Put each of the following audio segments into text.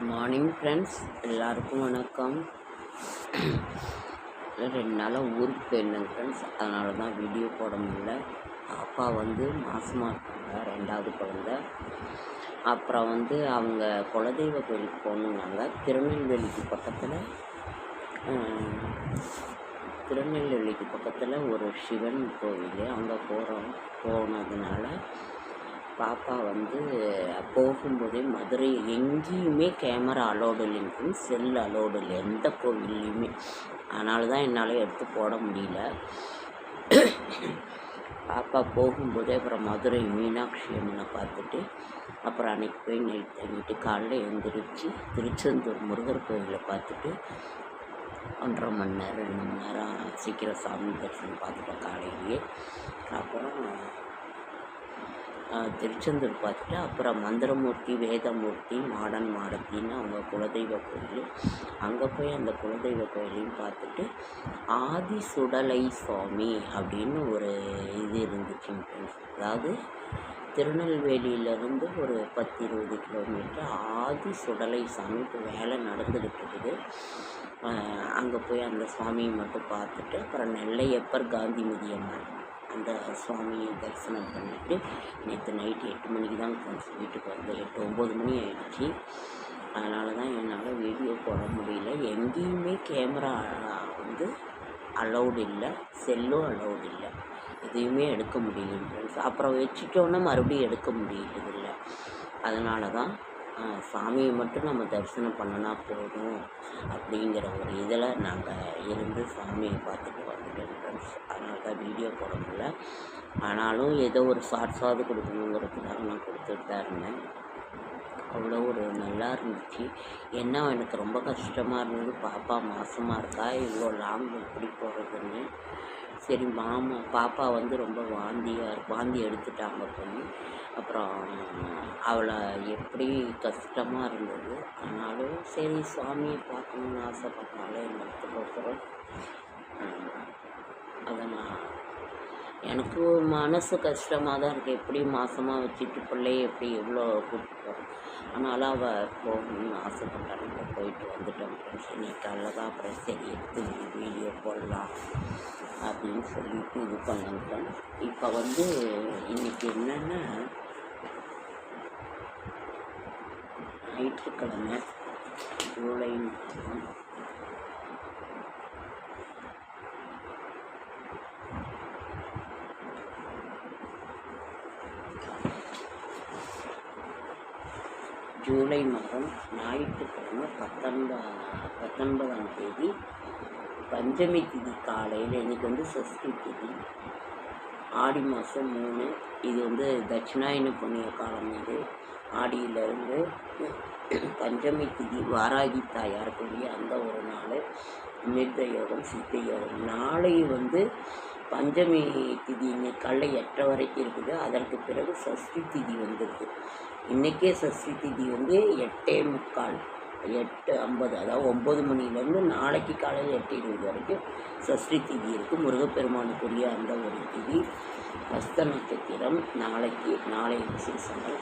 Morning friends, எல்லாருக்கும் வணக்கம். 2 நாளாக ஊருக்கு போயிருந்தேங்க ஃப்ரெண்ட்ஸ். அதனால தான் வீடியோ போட முடியல. பாப்பா மாசமாக இருக்காங்க, 2வது குழந்தை. அப்புறம் அவங்க குலதெய்வ கோயிலுக்கு போகணுன்னாங்க. திருநெல்வேலிக்கு பக்கத்தில் ஒரு சிவன் கோவில், அங்கே போனதுனால பாப்பா போகும்போதே மதுரை எங்கேயுமே கேமரா அலோடு இல்லைங்க, செல் அலோடு இல்லை எந்த கோவில்லையுமே. அதனால தான் என்னால் எடுத்து போட முடியல. பாப்பா போகும்போதே அப்புறம் மதுரை மீனாட்சி அம்மனை பார்த்துட்டு அப்புறம் அன்றைக்கி போய் நைட் தங்கிட்டு காலையில் எழுந்திரிச்சு திருச்செந்தூர் முருகர் கோயிலை பார்த்துட்டு 1.5 மணி நேரம் 2 மணி நேரம் சீக்கிரம் சாமி தரிசனம் பார்த்துட்டோம் காலையிலேயே. அப்புறம் திருச்செந்தூர் பார்த்துட்டு அப்புறம் மந்திரமூர்த்தி, வேதமூர்த்தி, மாடன் மாடத்தின்னு அவங்க குலதெய்வ கோயில், அங்கே போய் அந்த குலதெய்வ கோயிலையும் பார்த்துட்டு ஆதி சுடலை சுவாமி அப்படின்னு ஒரு இது இருந்துச்சுங்க ஃப்ரெண்ட்ஸ். அதாவது திருநெல்வேலியிலேருந்து ஒரு 10-20 கிலோமீட்டர் ஆதி சுடலை சாமி இப்போ வேலை நடந்துக்கிட்டு இருக்குது. அங்கே போய் அந்த சுவாமியை மட்டும் பார்த்துட்டு அப்புறம் நெல்லையப்பர் காந்திமதி அம்மன் அந்த சுவாமியை தரிசனம் பண்ணிவிட்டு நேற்று நைட்டு 8 மணிக்கு தான் ஃப்ரெண்ட்ஸ் வீட்டுக்கு 8-9 மணி ஆகிடுச்சி. அதனால தான் என்னால் வீடியோ போட முடியல. எங்கேயுமே கேமரா அலௌடு இல்லை, செல்லும் அலௌடு இல்லை, எதையுமே எடுக்க முடியல ஃப்ரெண்ட்ஸ். அப்புறம் வச்சுட்டோன்னா மறுபடியும் எடுக்க முடியறதில்லை. அதனால தான் சாமியை மட்டும் நம்ம தரிசனம் பண்ணினா போதும் அப்படிங்கிற ஒரு இதில் நாங்கள் இருந்து சாமியை பார்த்துட்டு வந்துட்டோம் ஃப்ரெண்ட்ஸ். அதனால தான் வீடியோ போட முடியல. ஆனாலும் ஏதோ ஒரு ஷார்ட்ஸாவது கொடுக்கணுங்கிறதுக்காக நான் கொடுத்துட்டு தான் இருந்தேன். அவ்வளோ ஒரு நல்லா இருந்துச்சு. என்ன எனக்கு ரொம்ப கஷ்டமாக இருந்தது, பாப்பா மாசமாக இருக்கா, இவ்வளோ லாங் எப்படி போகிறதுன்னு. சரி பாப்பா ரொம்ப வாந்தி எடுத்துட்டாங்க பண்ணி. அப்புறம் அவளை எப்படி கஷ்டமாக இருந்தது. ஆனாலும் சரி சாமியை பார்க்கணுன்னு ஆசைப்பட்டாலே என்னத்துக்கோசரம் அதை எனக்கு மனசு கஷ்டமாக தான் இருக்குது. எப்படி மாசமாக வச்சுட்டு பிள்ளைய எப்படி எவ்வளோ கூப்பிட்டு போகிறோம். ஆனாலும் அவள் போகணும்னு ஆசைப்பட்டாங்க. போயிட்டு வந்துட்டோம் ஃப்ரெண்ட்ஸ். இன்னைக்கு காலைல தான் அப்புறம் சரி எடுத்து வீடியோ போடலாம் அப்படின்னு சொல்லிட்டு இது பண்ணேங்க ஃப்ரெண்ட்ஸ். இப்போ இன்றைக்கி என்னென்னா ஞாயிற்றுக்கிழமை ஜூலை 3. ஜூலை மாதம் ஞாயிற்றுக்கிழமை 19ஆம் தேதி பஞ்சமி திதி காலையில். இன்றைக்கி சஷ்டி திதி, ஆடி மாதம் 3. இது தட்சிணாயன புண்ணிய காலம். இது ஆடியிலேருந்து பஞ்சமி திதி வாராகி தாயாருக்குரிய அந்த ஒரு நாள் அமிர்த யோகம், சித்த யோகம். நாளை பஞ்சமி திதி இன்னைக்கு காலைல 8 வரைக்கும் இருக்குது. அதற்கு பிறகு சஷ்டி திதி வந்துடுது. இன்றைக்கே சஷ்டி திதி 8:45 8:50, அதாவது 9 மணிலேருந்து நாளைக்கு காலையில் 8:20 வரைக்கும் சஷ்டி திதி இருக்குது. முருகப்பெருமானுக்குரிய அந்த ஒரு திதி. ஹஸ்த நட்சத்திரம் நாளை விசேஷங்கள்.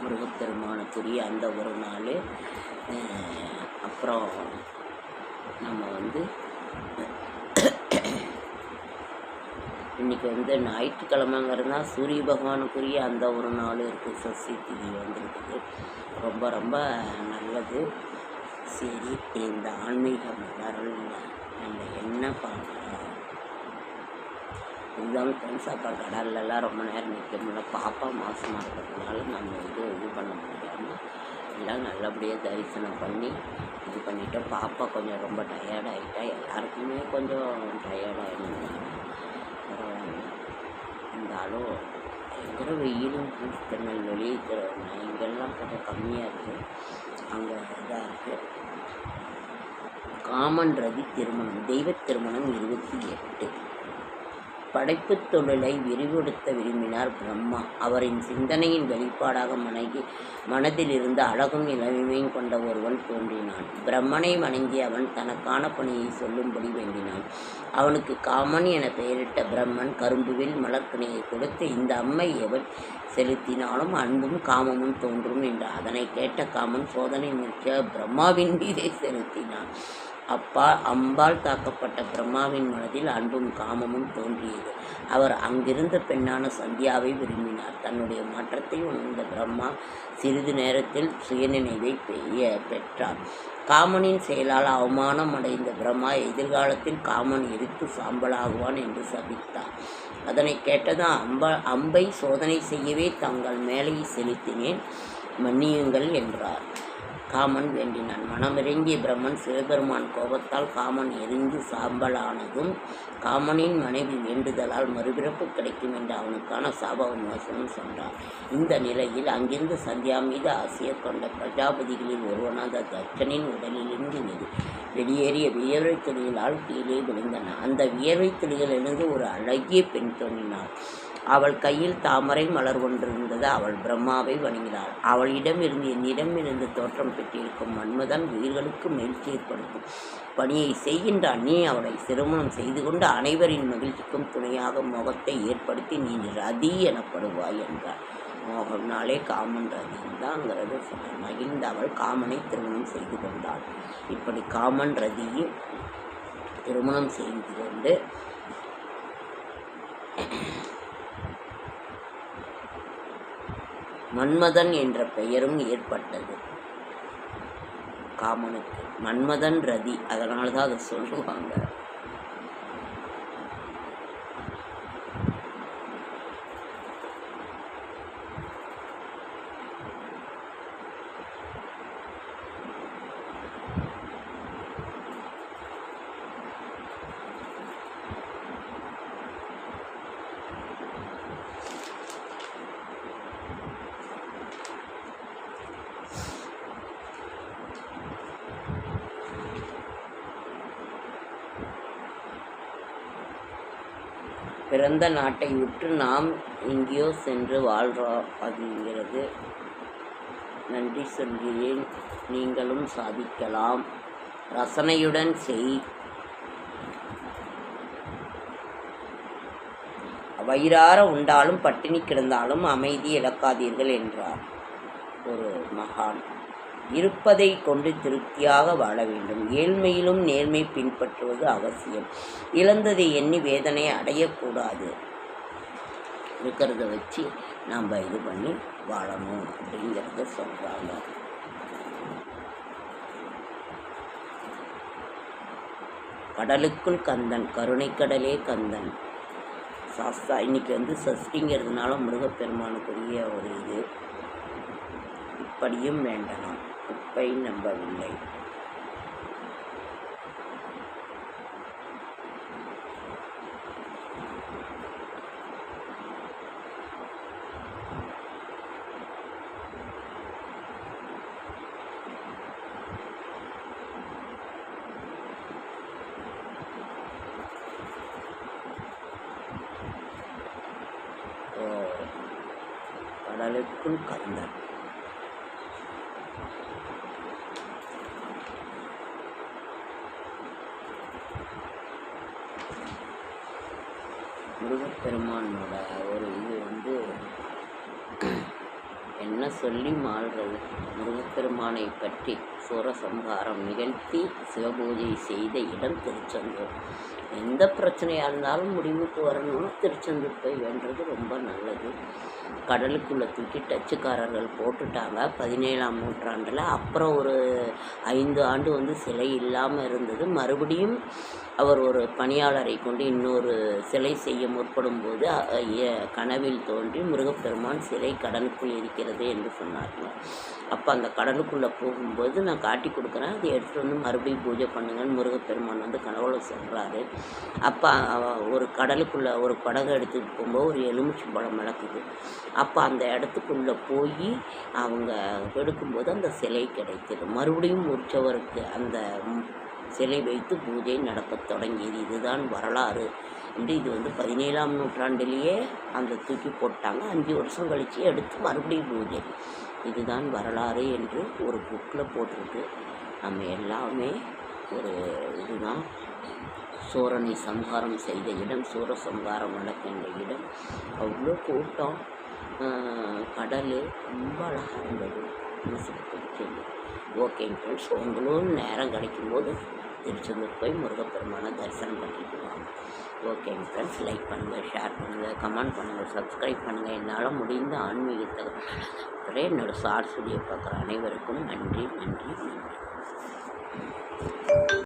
முருகப்பெருமானுக்குரிய அந்த ஒரு நாள். அப்புறம் நம்ம இன்றைக்கி ஞாயிற்றுக்கிழமைங்கிறது தான் சூரிய பகவானுக்குரிய அந்த ஒரு நாள் இருக்குது. சஷ்டி திதி வந்துருக்குது. ரொம்ப ரொம்ப நல்லது. சரி, இந்த ஆன்மீக மலர்கள் நம்ம என்ன பார்க்கலாம் இதுதான் ஃப்ரெண்ட்ஸ். அப்புறம் கடல்லலாம் ரொம்ப நேரம் நிற்க முடியல. பாப்பா மாசமாக இருக்கிறதுனால நம்ம இது பண்ண முடியாமல் எல்லாம் நல்லபடியாக தரிசனம் பண்ணி இது பண்ணிவிட்டோம். பாப்பா கொஞ்சம் ரொம்ப டயர்டாகிட்டா. எல்லாருக்குமே கொஞ்சம் டயர்டாகிருந்தாங்க. இருந்தாலும் பயங்கர வெயிலும் திருநெல்வேலி இங்கெல்லாம் கொஞ்சம் கம்மியாக இருக்குது. அங்கே இதாக இருக்குது. காமன் ரதி திருமணம், தெய்வ திருமணம் 28. படைப்புத் தொழிலை விரிவுபடுத்த விரும்பினார் பிரம்மா. அவரின் சிந்தனையின் வெளிப்பாடாக மனதிலிருந்து அழகும் இளமையும் கொண்ட ஒருவன் தோன்றினான். பிரம்மனை வணங்கிய அவன் தனக்கான பணியை சொல்லும்படி வேண்டினான். அவனுக்கு காமன் என பெயரிட்ட பிரம்மன் கரும்புவில் மலர்கனியை கொடுத்து, இந்த அம்மை எவன் செலுத்தினாலும் அன்பும் காமமும் தோன்றும் என்றார். அதனை கேட்ட காமன் சோதனை முடிக்க பிரம்மாவின் மீதே செலுத்தினான். அம்பால் தாக்கப்பட்ட பிரம்மாவின் மனதில் அன்பும் காமமும் தோன்றியது. அவர் அங்கிருந்த பெண்ணான சந்தியாவை விரும்பினார். தன்னுடைய மாற்றத்தை உணர்ந்த பிரம்மா சிறிது நேரத்தில் சுயநினைவை பெற்றார். காமனின் செயலால் அவமானம் அடைந்த பிரம்மா எதிர்காலத்தில் காமன் எரித்து சாம்பலாகுவான் என்று சபித்தார். அதனை கேட்டதும் அம்பை சோதனை செய்யவே தங்கள் மேலே செலுத்தினேன், மன்னியுங்கள் என்றார். காமன் வேண்டினான். மனமிறங்கிய பிரம்மன் சிவபெருமான் கோபத்தால் காமன் எரிந்து சாம்பலானதும் காமனின் மனைவி வேண்டுதலால் மறுபிறப்பு கிடைக்கும் என்று அவனுக்கான சாப விமோசனம் சொன்னார். இந்த நிலையில் அங்கிருந்து சந்தியா மீது ஆசையை கொண்ட பிரஜாபதிகளில் ஒருவனாக தட்சனின் உடலிலிருந்து வெளியேறிய வியர்வை துளிகளால் கீழே விழுந்தன. அந்த வியர்வை துளிகளிலிருந்து ஒரு அழகிய பெண் தோன்றினாள். அவள் கையில் தாமரை மலர் ஒன்றிருந்தது. அவள் பிரம்மாவை வணங்கினாள். அவளிடமிருந்து என்னிடமிருந்து தோற்றம் பெற்றிருக்கும் மன்மதன் உயிர்களுக்கு மகிழ்ச்சி ஏற்படுத்தும் பணியை செய்கின்றான். நீ அவளை திருமணம் செய்து கொண்டு அனைவரின் மகிழ்ச்சிக்கும் துணையாக மோகத்தை ஏற்படுத்தி நீ ரதி எனப்படுவாய் என்றார். மோகம்னாலே காமன் ரதின்னு தான்ங்கிறது சொன்னார். மகிழ்ந்த அவள் காமனை திருமணம் செய்து கொண்டாள். இப்படி காமன் ரதியை திருமணம் செய்து கொண்டு மன்மதன் என்ற பெயரும் ஏற்பட்டது காமனுக்கு. மன்மதன் ரதி, அதனால தான் அதை சொல்லுவாங்க. பிறந்த நாட்டை விட்டு நாம் எங்கேயோ சென்று வாழ்கிறோம் அப்படிங்கிறது. நன்றி சொல்கிறேன். நீங்களும் சாதிக்கலாம். ரசனையுடன் செய். வயிறார உண்டாலும் பட்டினி கிடந்தாலும் அமைதி இழக்காதீர்கள் என்றார் ஒரு மகான். இருப்பதை கொண்டு திருப்தியாக வாழ வேண்டும். ஏழ்மையிலும் நேர்மை பின்பற்றுவது அவசியம். இழந்ததை எண்ணி வேதனை அடையக்கூடாது. இருக்கிறத வச்சு நாம் இது பண்ணி வாழணும் அப்படிங்கிறத சொல்கிறாங்க. கடலுக்குள் கந்தன், கருணைக்கடலே கந்தன். சாஸ்தா இன்னைக்கு சஷ்டிங்கிறதுனால முருகப்பெருமானுக்குரிய ஒரு இது. இப்படியும் வேண்டலாம். குப்பை நம்பவில்லை. கடலுக்குள் கந்தன். முருகப்பெருமானோட ஒரு இது என்ன சொல்லி மாள்றது. முருகப்பெருமானை பற்றி சூரசம்ஹாரம் நிகழ்த்தி சிவபூஜை செய்த இடம் திருச்செந்தூர். எந்த பிரச்சனையாக இருந்தாலும் முடிவுக்கு வரணும்னா திருச்செந்தூர் போய் வேண்டது ரொம்ப நல்லது. கடலுக்குள்ளே தூக்கி டச்சுக்காரர்கள் போட்டுட்டாங்க 17ஆம் நூற்றாண்டில். அப்புறம் ஒரு 5 ஆண்டு சிலை இல்லாமல் இருந்தது. மறுபடியும் அவர் ஒரு பணியாளரை கொண்டு இன்னொரு சிலை செய்ய முற்படும் போது கனவில் தோன்றி முருகப்பெருமான் சிலை கடலுக்குள் இருக்கிறது என்று சொன்னார்கள். அப்போ அந்த கடலுக்குள்ளே போகும்போது நான் காட்டி கொடுக்குறேன், அதை எடுத்துகிட்டு மறுபடியும் பூஜை பண்ணுங்கன்னு முருகப்பெருமான் கனவுல சொல்கிறாரு. அப்போ ஒரு கடலுக்குள்ளே ஒரு படகு எடுத்துகிட்டு போகும்போது ஒரு எலுமிச்சம்பழம் மிளக்குது. அப்போ அந்த இடத்துக்குள்ளே போய் அவங்க எடுக்கும்போது அந்த சிலை கிடைக்குது. மறுபடியும் உற்சவருக்கு அந்த சிலை வைத்து பூஜை நடக்க தொடங்கியது. இதுதான் வரலாறு இது வந்து 17ஆம் நூற்றாண்டிலேயே அந்த தூக்கி போட்டாங்க. 5 வருஷம் கழித்து எடுத்து மறுபடியும் பூஜை. இதுதான் வரலாறு என்று ஒரு புக்கில் போட்டிருக்கு. நம்ம எல்லாமே ஒரு இதுதான். சோரனை சம்ஹாரம் செய்த இடம், சூரசம்ஹாரம் நடக்கின்ற இடம். அவ்வளோ கூட்டம், கடல் ரொம்ப அழகாக இருந்தது, மனசுக்கு பிடிச்சது. ஓகேங்க ஃப்ரெண்ட்ஸ், உங்களும் நேரம் கிடைக்கும்போது திருச்செந்தூர் போய் முருகப்பெருமானை தரிசனம் பண்ணிட்டு வாங்க. ஓகேங்க ஃப்ரெண்ட்ஸ், லைக் பண்ணுங்கள், ஷேர் பண்ணுங்கள், கமெண்ட் பண்ணுங்கள், சப்ஸ்கிரைப் பண்ணுங்கள். என்னால் முடிந்த ஆன்மீகத்தை என்னோடய ஷார்ட்ஸ் வீடியோ பார்க்குற அனைவருக்கும் நன்றி நன்றி நன்றி.